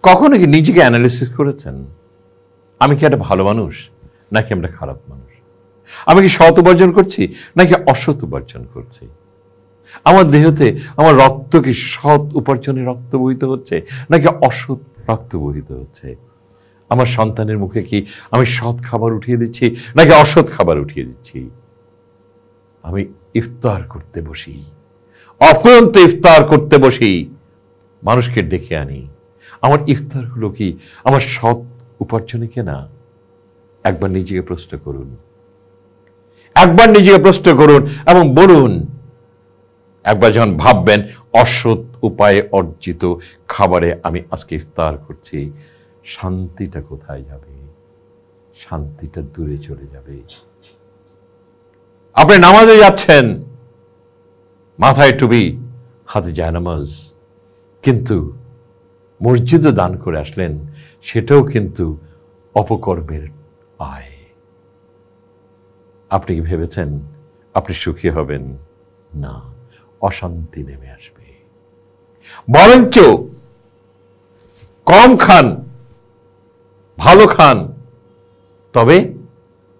কখনো কি নিজেকে অ্যানালিসিস করেছেন? আমি কি একটা ভালো মানুষ নাকি আমরা খারাপ মানুষ? আমি কি সৎ উপার্জন করছি নাকি অসৎ উপার্জন করছি? আমার দেহতে আমার রক্ত কি সৎ উপার্জনে রক্ত বহিত হচ্ছে নাকি অসৎ রক্ত বহিত হচ্ছে? আমার সন্তানের মুখে কি আমি সৎ খাবার উঠিয়ে দিচ্ছি নাকি অসৎ খাবার উঠিয়ে দিচ্ছি? আমি ইফতার করতে বসি, অফুরন্ত ইফতার করতে বসি, মানুষকে ডেকে আনি, আমার ইফতারগুলো কি আমার সৎ উপার্জনে কেনা? একবার নিজেকে প্রশ্ন করুন, একবার নিজেকে প্রশ্ন করুন এবং বলুন, একবার যখন ভাববেন অসৎ উপায়ে অর্জিত খাবারে আমি আজকে ইফতার করছি, শান্তিটা কোথায় যাবে? শান্তিটা দূরে চলে যাবে। আপনি নামাজে যাচ্ছেন, মাথায় টুপি, হাতে জায়নামাজ, কিন্তু মসজিদে দান করে আসলেন, সেটাও কিন্তু অপকর্মের আয়। আপনি কি ভেবেছেন আপনি সুখী হবেন? না, অশান্তি নেমে আসবে। বরঞ্চ কম খান, ভালো খান, তবে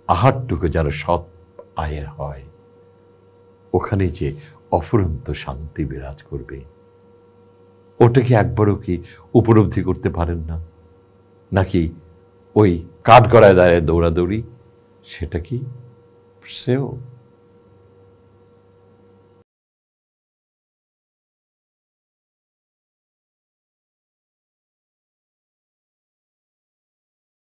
আহারটুকু যেন সৎ আয়ের হয়। ওখানে যে অফুরন্ত শান্তি বিরাজ করবে, ওটাকে একবারও কি উপলব্ধি করতে পারেন না? নাকি ওই কাঠগড়ায় দাঁড়ায় দৌড়াদৌড়ি, সেটা কি শ্রেয়?